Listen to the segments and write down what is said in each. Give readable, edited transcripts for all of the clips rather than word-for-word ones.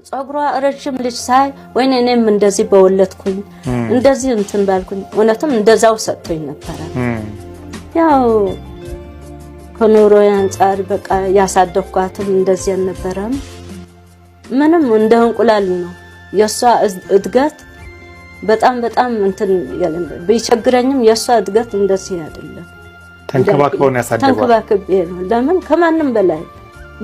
ጸጉሯ ረጅም ልጅ ሳይ ወይኔ እኔም እንደዚህ በወለድኩኝ እንደዚህ እንትን ባልኩኝ እውነትም እንደዛው ሰጥቶኝ ነበር። ያው ከኑሮ አንፃር በቃ ያሳደኳትም እንደዚህ አልነበረም። ምንም እንደ እንቁላል ነው የሷ እድገት በጣም እንትን ያለን ቢቸግረኝም የሷ እድገት እንደዚህ አይደለም። ተንከባክበው ነው ያሳደጓት። ተንከባክቤ ነው ለምን ከማንም በላይ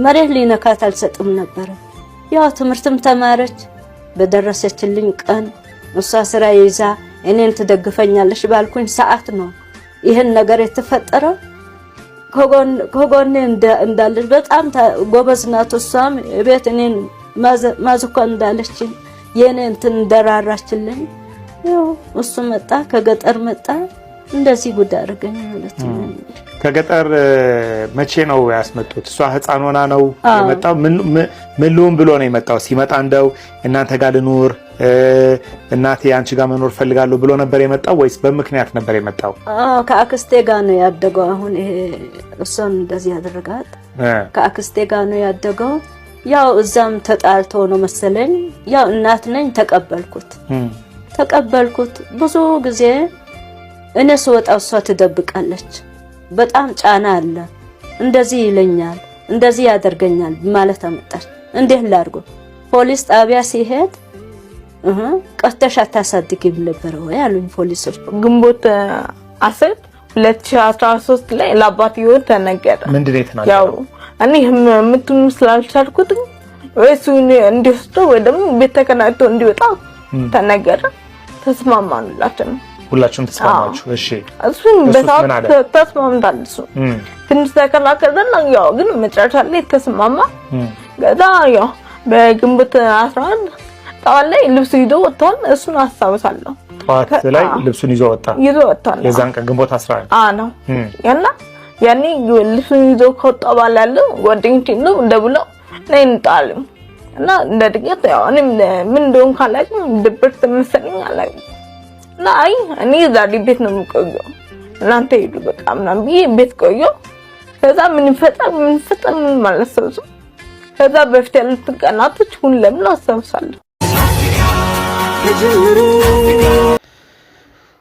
መሬት ሊነካት አልሰጥም ነበር። ያው ትምህርትም ተማረች በደረሰችልኝ ቀን እሷ ስራ ይዛ እኔን ትደግፈኛለሽ ባልኩኝ ሰዓት ነው ይሄን ነገር የተፈጠረው። ከጎኔ እንዳለች በጣም ጎበዝ ናት። እሷም ቤት እኔን ማዝኳ እንዳለች የኔ እንትን ደራራችልኝ። ያው እሱ መጣ ከገጠር መጣ እንደዚህ ጉድ አደረገኝ ማለት ነው። ከገጠር መቼ ነው ያስመጡት? እሷ ህፃን ሆና ነው የመጣው? ምን ልሁን ብሎ ነው የመጣው? ሲመጣ እንደው እናንተ ጋር ልኑር እናቴ አንቺ ጋር መኖር ፈልጋለሁ ብሎ ነበር የመጣው ወይስ በምክንያት ነበር የመጣው? ከአክስቴ ጋር ነው ያደገው። አሁን ይሄ እሷን እንደዚህ ያደረጋት ከአክስቴ ጋር ነው ያደገው። ያው እዛም ተጣልቶ ነው መሰለኝ። ያው እናት ነኝ ተቀበልኩት። ብዙ ጊዜ እኔ ስወጣ እሷ ትደብቃለች። በጣም ጫና አለ። እንደዚህ ይለኛል እንደዚህ ያደርገኛል ማለት አመጣች። እንዴት ላድርጎ ፖሊስ ጣቢያ ሲሄድ ቀጥተሽ አታሳድጊም ነበር ወይ አሉኝ ፖሊሶች። ግንቦት 10 2013 ላይ ለአባትየው ተነገረ። ምንድን ነው የተናገረው? ያው እኔ ምንም ስላልቻልኩት ወይስ እንዲወስዶ ወይ ደግሞ ቤት ተከራይቶ እንዲወጣ ተነገረ። ተስማማንላችሁ። ሁላችሁም ተስማማችሁ? እሺ እሱም በሰዓት ተስማምታል። እሱ ትንሽ ተከራከረና ያው ግን መጨረሻ ላይ ተስማማ። ከዛ ያው በግንቦት 11 ጠዋት ላይ ልብስ ይዞ ወጥቷል። እሱን አስታውሳለሁ። ጠዋት ላይ ልብሱን ይዞ ወጣ። የዛን ቀን ግንቦት 11 ነው ያኔ ልብሱን ይዞ ከወጣ በኋላ ያለው ጓደኞቼ ነው እንደብለው ነይ እንጣል እና እንደ ድንገት ያው እኔም ምን እንደሆነ ካላውቅም ድብርት መሰለኝ አላውቅም። እና አይ እኔ ዛሬ ቤት ነው የምቆየው እናንተ ሄዱ በቃ ምናምን ብዬ ቤት ቆየሁ። ከዛ ምን ፈጠር ማለት ነው። ከዛ በፊት ያሉት ቀናቶች ሁሉም አስታውሳለሁ።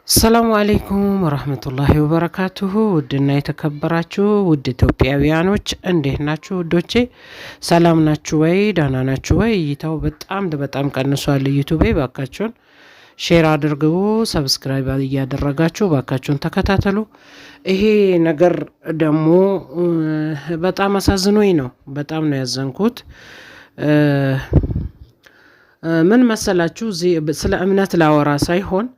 ሰላም አለይኩም ወራህመቱላሂ ወበረካቱሁ። ውድና የተከበራችሁ ውድ ኢትዮጵያውያኖች እንዴት ናችሁ? ውዶቼ ሰላም ናችሁ ወይ? ደህና ናችሁ ወይ? እይታው በጣም ቀንሷል ዩቲዩብ። ባካችሁን ሼር አድርጉ፣ ሰብስክራይብ እያደረጋችሁ ባካችሁን ተከታተሉ። ይሄ ነገር ደግሞ በጣም አሳዝኖኝ ነው። በጣም ነው ያዘንኩት። ምን መሰላችሁ? ስለ እምነት ላወራ ሳይሆን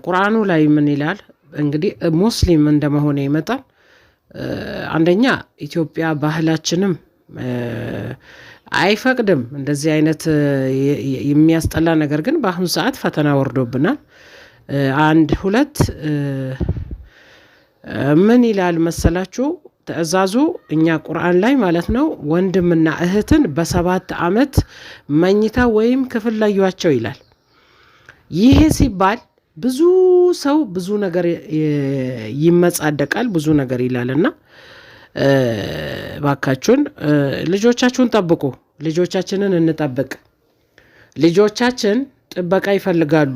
ቁርአኑ ላይ ምን ይላል? እንግዲህ ሙስሊም እንደመሆነ ይመጣል። አንደኛ ኢትዮጵያ ባህላችንም አይፈቅድም እንደዚህ አይነት የሚያስጠላ ነገር። ግን በአሁኑ ሰዓት ፈተና ወርዶብናል። አንድ ሁለት ምን ይላል መሰላችሁ? ትእዛዙ እኛ ቁርአን ላይ ማለት ነው ወንድምና እህትን በ7 ዓመት መኝታ ወይም ክፍል ለዩዋቸው ይላል። ይሄ ሲባል ብዙ ሰው ብዙ ነገር ይመጻደቃል፣ ብዙ ነገር ይላልና ባካችሁን ልጆቻችሁን ጠብቁ። ልጆቻችንን እንጠብቅ። ልጆቻችን ጥበቃ ይፈልጋሉ።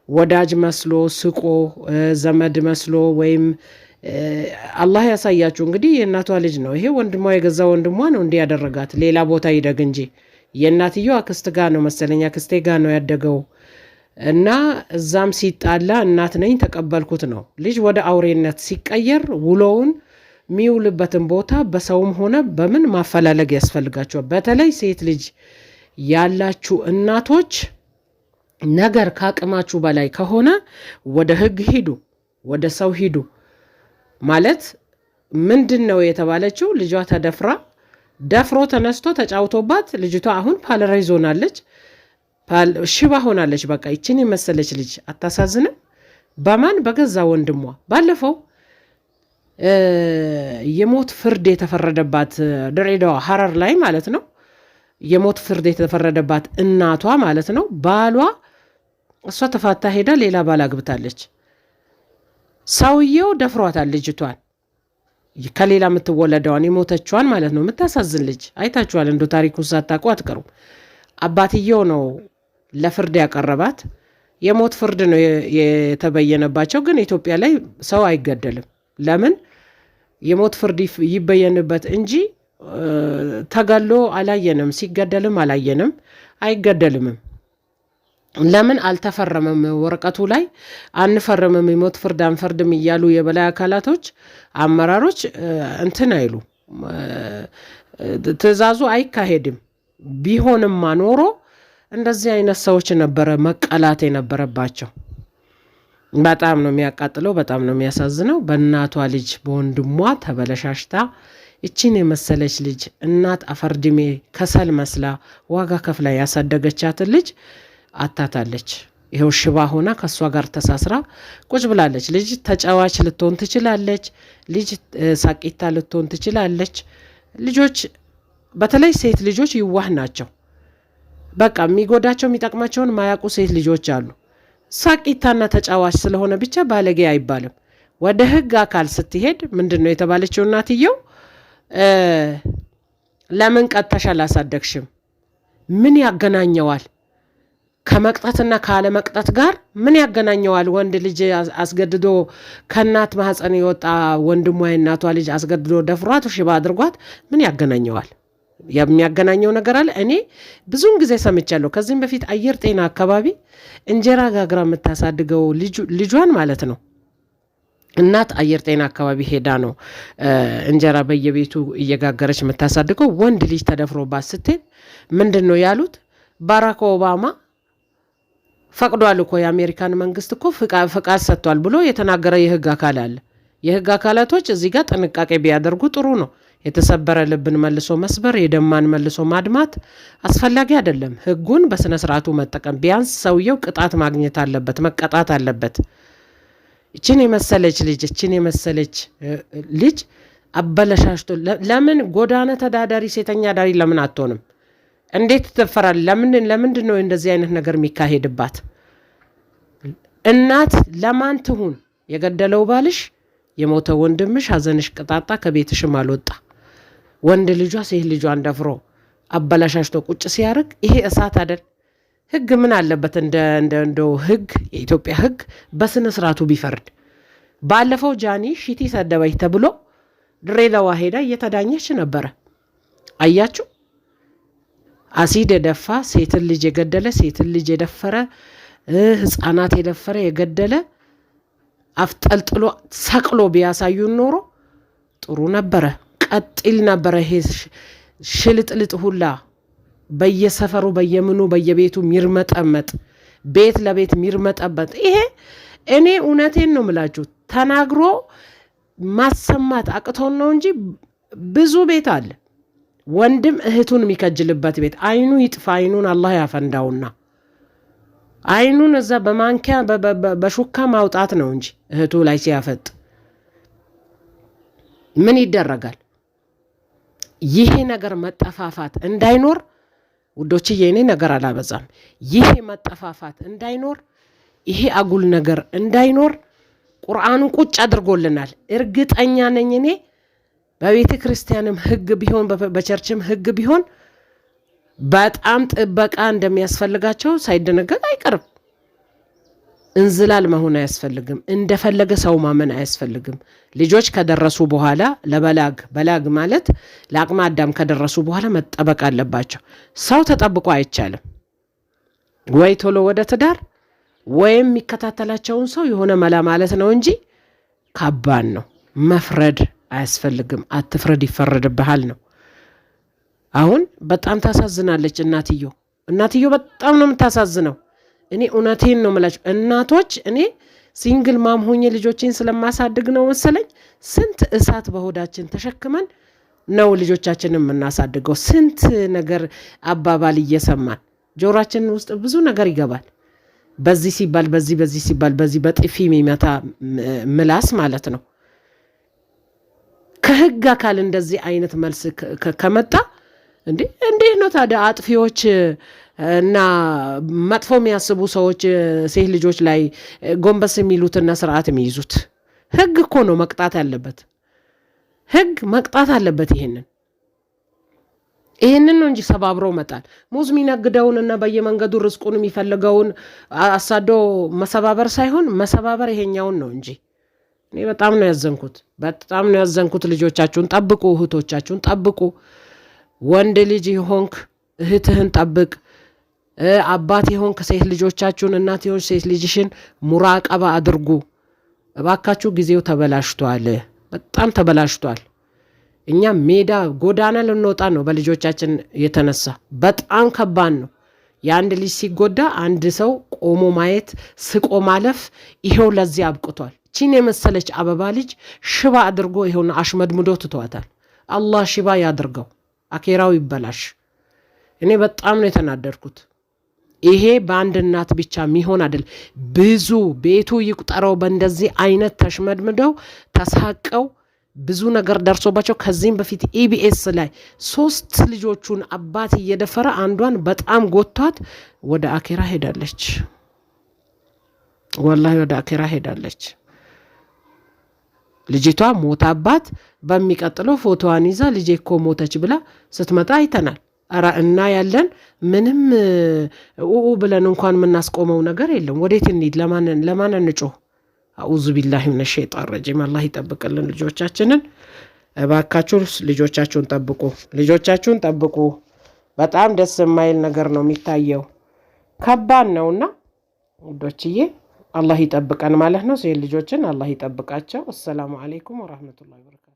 ወዳጅ መስሎ ስቆ ዘመድ መስሎ ወይም አላህ ያሳያችሁ። እንግዲህ የእናቷ ልጅ ነው ይሄ፣ ወንድሟ የገዛ ወንድሟ ነው እንዲህ ያደረጋት። ሌላ ቦታ ይደግ እንጂ የእናትየው አክስት ጋር ነው መሰለኝ አክስቴ ጋር ነው ያደገው። እና እዛም ሲጣላ እናት ነኝ ተቀበልኩት ነው። ልጅ ወደ አውሬነት ሲቀየር ውሎውን የሚውልበትን ቦታ በሰውም ሆነ በምን ማፈላለግ ያስፈልጋቸዋል። በተለይ ሴት ልጅ ያላችሁ እናቶች ነገር ካቅማችሁ በላይ ከሆነ ወደ ህግ ሂዱ፣ ወደ ሰው ሂዱ። ማለት ምንድነው የተባለችው? ልጇ ደፍሮ ተነስቶ ተጫውቶባት ልጅቷ አሁን ፓራላይዝ ሆናለች፣ ሽባ ሆናለች። በቃ ይችን የመሰለች ልጅ አታሳዝንም? በማን በገዛ ወንድሟ። ባለፈው የሞት ፍርድ የተፈረደባት ድሬዳዋ ሐረር ላይ ማለት ነው የሞት ፍርድ የተፈረደባት እናቷ ማለት ነው ባሏ እሷ ተፋታ ሄዳ ሌላ ባል አግብታለች። ሰውየው ደፍሯታል ልጅቷን። ከሌላ የምትወለደዋን የሞተችዋን ማለት ነው። የምታሳዝን ልጅ አይታችኋል። እንዶ ታሪኩን ሳታውቁ አትቀሩም። አባትየው ነው ለፍርድ ያቀረባት። የሞት ፍርድ ነው የተበየነባቸው። ግን ኢትዮጵያ ላይ ሰው አይገደልም። ለምን የሞት ፍርድ ይበየንበት እንጂ ተገሎ አላየንም፣ ሲገደልም አላየንም፣ አይገደልምም። ለምን አልተፈረመም? ወረቀቱ ላይ አንፈርምም፣ የሞት ፍርድ አንፈርድም እያሉ የበላይ አካላቶች አመራሮች እንትን አይሉ፣ ትዕዛዙ አይካሄድም። ቢሆንማ ኖሮ እንደዚህ አይነት ሰዎች ነበረ መቀላት የነበረባቸው። በጣም ነው የሚያቃጥለው፣ በጣም ነው የሚያሳዝነው። በእናቷ ልጅ በወንድሟ ተበለሻሽታ እቺን የመሰለች ልጅ እናት አፈርድሜ ከሰል መስላ ዋጋ ከፍላ ያሳደገቻትን ልጅ አታታለች። ይሄው ሽባ ሆና ከሷ ጋር ተሳስራ ቁጭ ብላለች። ልጅ ተጫዋች ልትሆን ትችላለች። ልጅ ሳቂታ ልትሆን ትችላለች። ልጆች በተለይ ሴት ልጆች ይዋህ ናቸው። በቃ የሚጎዳቸው የሚጠቅማቸውን ማያውቁ ሴት ልጆች አሉ። ሳቂታና ተጫዋች ስለሆነ ብቻ ባለጌ አይባልም። ወደ ህግ አካል ስትሄድ ምንድነው የተባለችው? እናትየው ለምን ቀጥተሽ አላሳደግሽም? ምን ያገናኘዋል? ከመቅጠትና ካለ መቅጠት ጋር ምን ያገናኘዋል? ወንድ ልጅ አስገድዶ ከእናት ማህፀን የወጣ ወንድሟ የእናቷ ልጅ አስገድዶ ደፍሯት ሽባ አድርጓት ምን ያገናኘዋል? የሚያገናኘው ነገር አለ? እኔ ብዙን ጊዜ ሰምቻለሁ። ከዚህም በፊት አየር ጤና አካባቢ እንጀራ ጋግራ የምታሳድገው ልጇን ማለት ነው እናት አየር ጤና አካባቢ ሄዳ ነው እንጀራ በየቤቱ እየጋገረች የምታሳድገው። ወንድ ልጅ ተደፍሮባት ስትል ምንድን ነው ያሉት? ባራክ ኦባማ ፈቅዷል እኮ የአሜሪካን መንግስት እኮ ፍቃድ ሰጥቷል ብሎ የተናገረ የህግ አካል አለ። የህግ አካላቶች እዚህ ጋር ጥንቃቄ ቢያደርጉ ጥሩ ነው። የተሰበረ ልብን መልሶ መስበር፣ የደማን መልሶ ማድማት አስፈላጊ አይደለም። ህጉን በስነ ስርዓቱ መጠቀም፣ ቢያንስ ሰውየው ቅጣት ማግኘት አለበት፣ መቀጣት አለበት። እችን የመሰለች ልጅ አበለሻሽቶ ለምን ጎዳና ተዳዳሪ ሴተኛ ዳሪ ለምን አትሆንም? እንዴት ትፈራል? ለምንድን ነው እንደዚህ አይነት ነገር የሚካሄድባት? እናት ለማን ትሁን? የገደለው ባልሽ፣ የሞተ ወንድምሽ፣ ሀዘንሽ ቅጣጣ፣ ከቤትሽም አልወጣ ወንድ ልጇ ሴት ልጇን ደፍሮ አበላሻሽቶ ቁጭ ሲያርግ ይሄ እሳት አይደል? ህግ ምን አለበት? እንደው ህግ የኢትዮጵያ ህግ በስነ ስርዓቱ ቢፈርድ። ባለፈው ጃኒ ሺቲ ሰደበች ተብሎ ድሬዳዋ ሄዳ እየተዳኘች ነበረ። አያችሁ? አሲድ የደፋ ሴትን ልጅ የገደለ ሴትን ልጅ የደፈረ ህፃናት የደፈረ የገደለ አፍጠልጥሎ ሰቅሎ ቢያሳዩን ኖሮ ጥሩ ነበረ፣ ቀጥል ነበረ። ይሄ ሽልጥልጥ ሁላ በየሰፈሩ በየምኑ በየቤቱ ሚርመጠመጥ ቤት ለቤት ሚርመጠመጥ ይሄ እኔ እውነቴን ነው ምላችሁ ተናግሮ ማሰማት አቅቶን ነው እንጂ ብዙ ቤት አለ ወንድም እህቱን የሚከጅልበት ቤት። አይኑ ይጥፋ፣ አይኑን አላህ ያፈንዳውና አይኑን እዛ በማንኪያ በሹካ ማውጣት ነው እንጂ እህቱ ላይ ሲያፈጥ ምን ይደረጋል? ይሄ ነገር መጠፋፋት እንዳይኖር ውዶችዬ፣ እኔ ነገር አላበዛም። ይሄ መጠፋፋት እንዳይኖር፣ ይሄ አጉል ነገር እንዳይኖር ቁርአኑ ቁጭ አድርጎልናል። እርግጠኛ ነኝ እኔ በቤተ ክርስቲያንም ህግ ቢሆን በቸርችም ህግ ቢሆን በጣም ጥበቃ እንደሚያስፈልጋቸው ሳይደነገግ አይቀርም። እንዝላል መሆን አያስፈልግም። እንደፈለገ ሰው ማመን አያስፈልግም። ልጆች ከደረሱ በኋላ በላግ ማለት ለአቅመ አዳም ከደረሱ በኋላ መጠበቅ አለባቸው። ሰው ተጠብቆ አይቻልም። ወይ ቶሎ ወደ ትዳር ወይም የሚከታተላቸውን ሰው የሆነ መላ ማለት ነው እንጂ ከባድ ነው። መፍረድ አያስፈልግም። አትፍረድ ይፈረድብሃል ነው። አሁን በጣም ታሳዝናለች እናትየው በጣም ነው የምታሳዝነው። እኔ እውነቴን ነው የምላችሁ እናቶች፣ እኔ ሲንግል ማም ሆኜ ልጆቼን ስለማሳድግ ነው መሰለኝ ስንት እሳት በሆዳችን ተሸክመን ነው ልጆቻችንን የምናሳድገው። ስንት ነገር አባባል እየሰማን ጆሮአችን ውስጥ ብዙ ነገር ይገባል። በዚህ ሲባል በዚህ ሲባል በዚህ በጥፊ የሚመታ ምላስ ማለት ነው። ከህግ አካል እንደዚህ አይነት መልስ ከመጣ እንዴት ነው ታዲያ አጥፊዎች እና መጥፎ የሚያስቡ ሰዎች ሴት ልጆች ላይ ጎንበስ የሚሉትና ስርዓት የሚይዙት? ህግ እኮ ነው መቅጣት ያለበት። ህግ መቅጣት አለበት። ይሄንን ነው እንጂ ሰባብረው መጣል ሙዝ ሚነግደውንና በየመንገዱ ርስቁን የሚፈልገውን አሳዶ መሰባበር ሳይሆን መሰባበር ይሄኛውን ነው እንጂ እኔ በጣም ነው ያዘንኩት። ልጆቻችሁን ጠብቁ፣ እህቶቻችሁን ጠብቁ። ወንድ ልጅ ይሆንክ እህትህን ጠብቅ። አባት ይሆንክ ሴት ልጆቻችሁን፣ እናት ይሆንክ ሴት ልጅሽን ሙራቀባ አድርጉ እባካችሁ። ጊዜው ተበላሽቷል፣ በጣም ተበላሽቷል። እኛ ሜዳ ጎዳና ልንወጣ ነው በልጆቻችን የተነሳ። በጣም ከባድ ነው። የአንድ ልጅ ሲጎዳ አንድ ሰው ቆሞ ማየት ስቆ ማለፍ ይሄው ለዚህ አብቅቷል። ቺን የመሰለች አበባ ልጅ ሽባ አድርጎ ይሄውና አሽመድምዶ ትተዋታል። አላህ ሽባ ያድርገው፣ አኬራው ይበላሽ። እኔ በጣም ነው የተናደድኩት። ይሄ በአንድ እናት ብቻ የሚሆን አይደል። ብዙ ቤቱ ይቁጠረው በእንደዚህ አይነት ተሽመድምደው ተሳቀው ብዙ ነገር ደርሶባቸው ከዚህም በፊት ኢቢኤስ ላይ 3 ልጆቹን አባት እየደፈረ አንዷን በጣም ጎቷት ወደ አኬራ ሄዳለች። ወላሂ ወደ አኬራ ሄዳለች። ልጅቷ ሞታባት በሚቀጥለው ፎቶዋን ይዛ ልጄ እኮ ሞተች ብላ ስትመጣ አይተናል። አራ እና ያለን ምንም ብለን እንኳን የምናስቆመው ነገር የለም። ወዴት እንሂድ? ለማን እንጮህ? አዑዙ ቢላሂ ሚነ ሸይጣን ረጂም። አላህ ይጠብቅልን ልጆቻችንን። እባካችሁ ልጆቻችሁን ጠብቁ። በጣም ደስ የማይል ነገር ነው የሚታየው፣ ከባድ ነውና ውዶችዬ አላህ ይጠብቀን ማለት ነው። ሴት ልጆችን አላህ ይጠብቃቸው። አሰላሙ አለይኩም ወራህመቱላሂ ወበረካቱ።